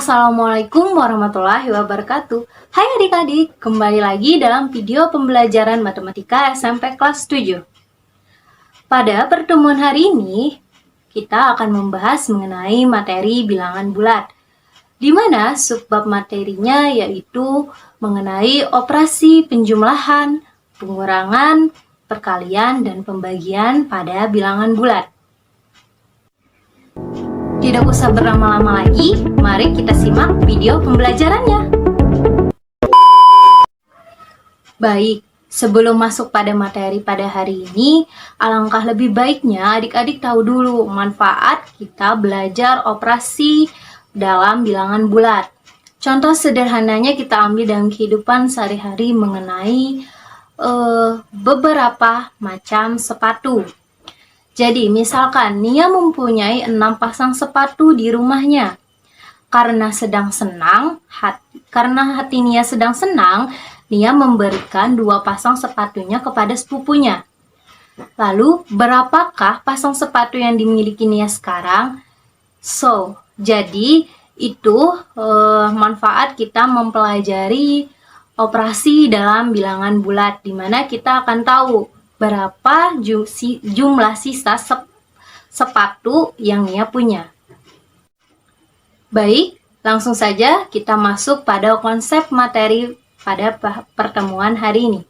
Assalamualaikum warahmatullahi wabarakatuh. Hai adik-adik, kembali lagi dalam video pembelajaran matematika SMP kelas 7. Pada pertemuan hari ini, kita akan membahas mengenai materi bilangan bulat, di mana subbab materinya yaitu mengenai operasi penjumlahan, pengurangan, perkalian, dan pembagian pada bilangan bulat. Tidak usah berlama-lama lagi, mari kita simak video pembelajarannya. Baik, sebelum masuk pada materi pada hari ini, alangkah lebih baiknya adik-adik tahu dulu manfaat kita belajar operasi dalam bilangan bulat. Contoh sederhananya kita ambil dalam kehidupan sehari-hari mengenai beberapa macam sepatu. Jadi, misalkan Nia mempunyai 6 pasang sepatu di rumahnya. Karena hati Nia sedang senang, Nia memberikan 2 pasang sepatunya kepada sepupunya. Lalu, berapakah pasang sepatu yang dimiliki Nia sekarang? Jadi itu manfaat kita mempelajari operasi dalam bilangan bulat, di mana kita akan tahu berapa jumlah sisa sepatu yang Nia punya. Baik, langsung saja kita masuk pada konsep materi pada pertemuan hari ini.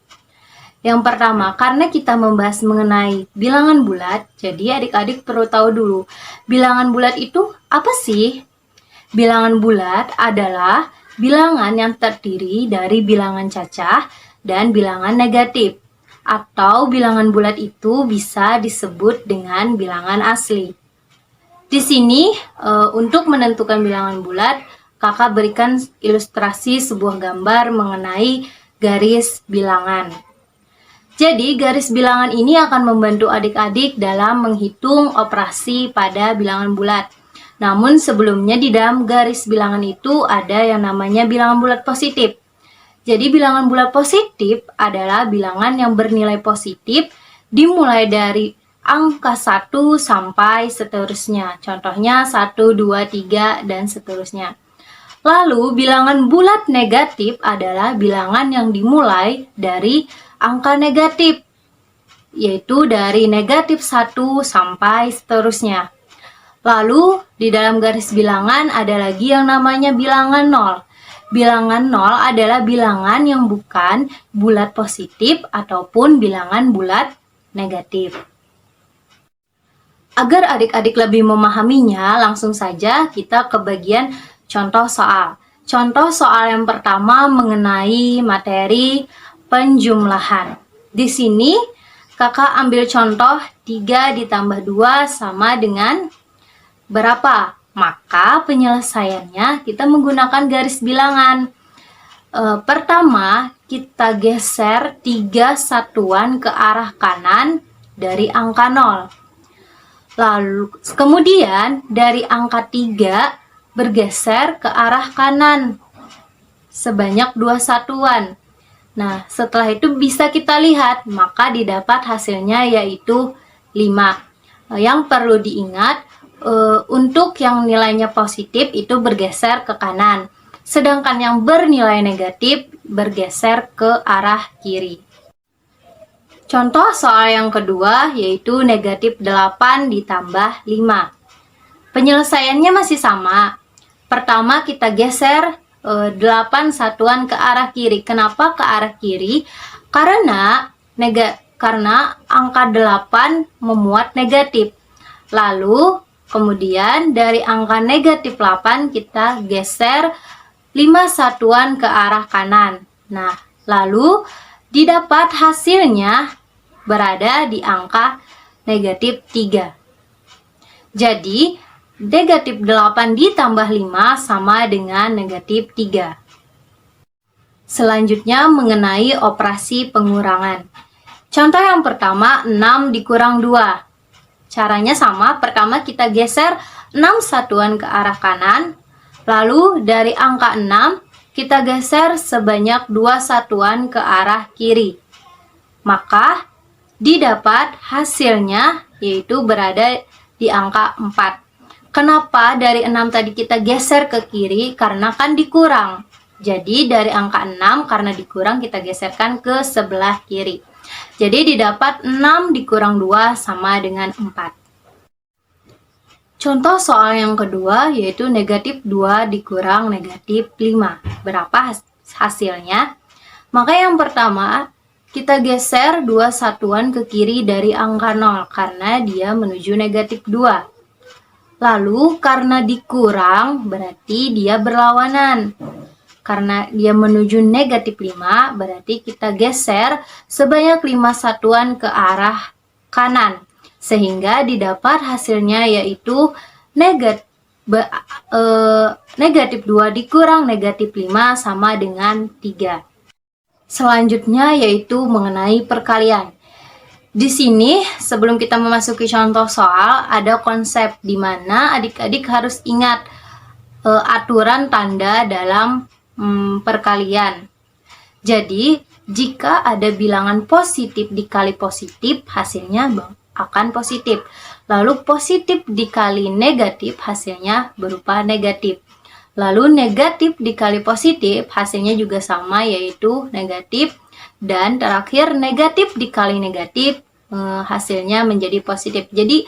Yang pertama, karena kita membahas mengenai bilangan bulat, jadi adik-adik perlu tahu dulu, bilangan bulat itu apa sih? Bilangan bulat adalah bilangan yang terdiri dari bilangan cacah dan bilangan negatif. Atau bilangan bulat itu bisa disebut dengan bilangan asli. Di sini, untuk menentukan bilangan bulat, kakak berikan ilustrasi sebuah gambar mengenai garis bilangan. Jadi, garis bilangan ini akan membantu adik-adik dalam menghitung operasi pada bilangan bulat. Namun sebelumnya di dalam garis bilangan itu ada yang namanya bilangan bulat positif. Jadi bilangan bulat positif adalah bilangan yang bernilai positif dimulai dari angka 1 sampai seterusnya. Contohnya 1, 2, 3, dan seterusnya. Lalu bilangan bulat negatif adalah bilangan yang dimulai dari angka negatif, yaitu dari negatif 1 sampai seterusnya. Lalu di dalam garis bilangan ada lagi yang namanya bilangan 0. Bilangan 0 adalah bilangan yang bukan bulat positif ataupun bilangan bulat negatif. Agar adik-adik lebih memahaminya, langsung saja kita ke bagian contoh soal. Contoh soal yang pertama mengenai materi penjumlahan. Di sini kakak ambil contoh 3 ditambah 2 sama dengan berapa? Maka penyelesaiannya kita menggunakan garis bilangan. Pertama, kita geser 3 satuan ke arah kanan dari angka 0. Lalu kemudian dari angka 3 bergeser ke arah kanan sebanyak 2 satuan. Nah, setelah itu bisa kita lihat, maka didapat hasilnya yaitu 5. Yang perlu diingat, untuk yang nilainya positif itu bergeser ke kanan, sedangkan yang bernilai negatif bergeser ke arah kiri. Contoh soal yang kedua yaitu negatif 8 ditambah 5. Penyelesaiannya masih sama. Pertama kita geser 8 satuan ke arah kiri. Kenapa ke arah kiri? Karena angka 8 memuat negatif. Lalu kemudian dari angka negatif 8 kita geser 5 satuan ke arah kanan. Nah, lalu didapat hasilnya berada di angka negatif 3. Jadi, negatif 8 ditambah 5 sama dengan negatif 3. Selanjutnya mengenai operasi pengurangan. Contoh yang pertama, 6 dikurang 2. Caranya sama, pertama kita geser 6 satuan ke arah kanan, lalu dari angka 6 kita geser sebanyak 2 satuan ke arah kiri. Maka didapat hasilnya yaitu berada di angka 4. Kenapa dari 6 tadi kita geser ke kiri? Karena kan dikurang. Jadi dari angka 6 karena dikurang kita geserkan ke sebelah kiri. Jadi didapat 6 dikurang 2 sama dengan 4. Contoh soal yang kedua yaitu negatif 2 dikurang negatif 5. Berapa hasilnya? Maka yang pertama kita geser 2 satuan ke kiri dari angka 0 karena dia menuju negatif 2. Lalu karena dikurang berarti dia berlawanan. Karena dia menuju negatif 5 berarti kita geser sebanyak 5 satuan ke arah kanan. Sehingga didapat hasilnya yaitu negatif 2 dikurang negatif 5 sama dengan 3. Selanjutnya yaitu mengenai perkalian. Di sini, sebelum kita memasuki contoh soal, ada konsep di mana adik-adik harus ingat aturan tanda dalam perkalian. Jadi, jika ada bilangan positif dikali positif, hasilnya akan positif. Lalu positif dikali negatif, hasilnya berupa negatif. Lalu negatif dikali positif, hasilnya juga sama, yaitu negatif. Dan terakhir negatif dikali negatif, hasilnya menjadi positif. Jadi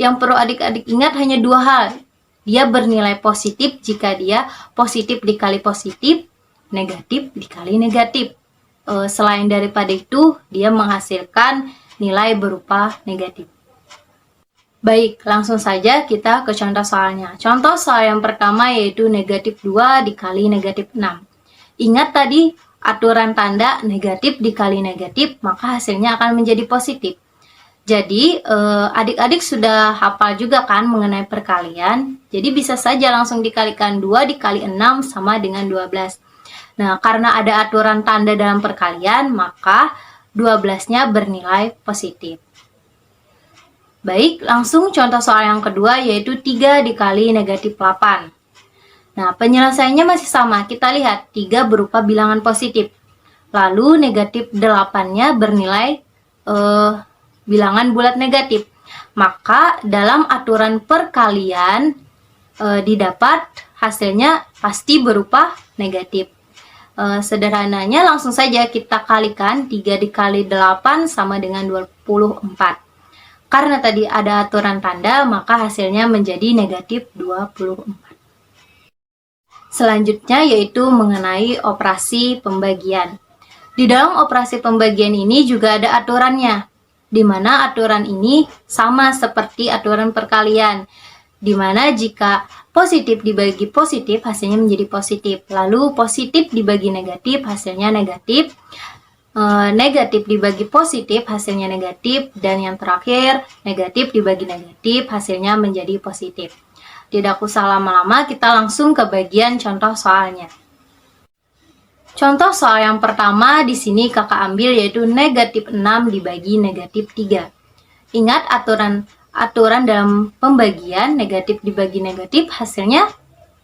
yang perlu adik-adik ingat hanya 2 hal. Dia bernilai positif jika dia positif dikali positif, negatif dikali negatif. Selain daripada itu, dia menghasilkan nilai berupa negatif. Baik, langsung saja kita ke contoh soalnya. Contoh soal yang pertama yaitu negatif 2 dikali negatif 6. Ingat tadi aturan tanda negatif dikali negatif, maka hasilnya akan menjadi positif. Jadi, adik-adik sudah hafal juga kan mengenai perkalian. Jadi bisa saja langsung dikalikan 2 dikali 6 sama dengan 12. Nah, karena ada aturan tanda dalam perkalian, maka 12-nya bernilai positif. Baik, langsung contoh soal yang kedua yaitu 3 dikali negatif 8. Nah, penyelesaiannya masih sama. Kita lihat 3 berupa bilangan positif. Lalu negatif 8-nya bernilai bilangan bulat negatif. Maka dalam aturan perkalian didapat hasilnya pasti berupa negatif. Sederhananya langsung saja kita kalikan 3 dikali 8 sama dengan 24. Karena tadi ada aturan tanda, maka hasilnya menjadi negatif 24. Selanjutnya yaitu mengenai operasi pembagian. Di dalam operasi pembagian ini juga ada aturannya, di mana aturan ini sama seperti aturan perkalian, di mana jika positif dibagi positif hasilnya menjadi positif, lalu positif dibagi negatif hasilnya negatif, negatif dibagi positif hasilnya negatif, dan yang terakhir negatif dibagi negatif hasilnya menjadi positif. Tidak usah lama-lama, kita langsung ke bagian contoh soalnya. Contoh soal yang pertama di sini kakak ambil yaitu negatif 6 dibagi negatif 3. Ingat aturan dalam pembagian negatif dibagi negatif hasilnya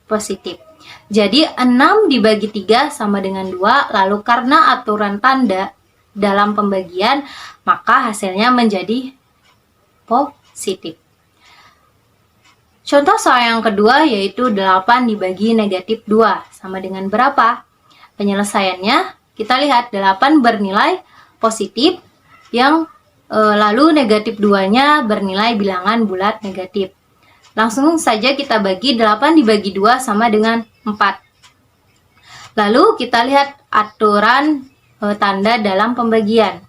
positif. Jadi 6 dibagi 3 sama dengan 2, lalu karena aturan tanda dalam pembagian maka hasilnya menjadi positif. Contoh soal yang kedua yaitu 8 dibagi negatif 2 sama dengan berapa? Penyelesaiannya kita lihat 8 bernilai positif yang lalu negatif 2-nya bernilai bilangan bulat negatif. Langsung saja kita bagi 8 dibagi 2 sama dengan 4. Lalu kita lihat aturan tanda dalam pembagian.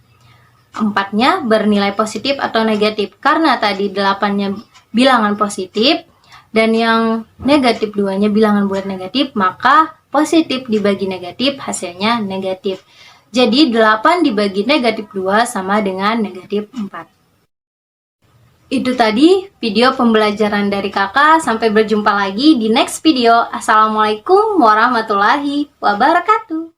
4-nya bernilai positif atau negatif. Karena tadi 8-nya bilangan positif dan yang negatif 2-nya bilangan bulat negatif, maka positif dibagi negatif hasilnya negatif. Jadi 8 dibagi negatif 2 sama dengan negatif 4. Itu tadi video pembelajaran dari kakak. Sampai berjumpa lagi di next video. Assalamualaikum warahmatullahi wabarakatuh.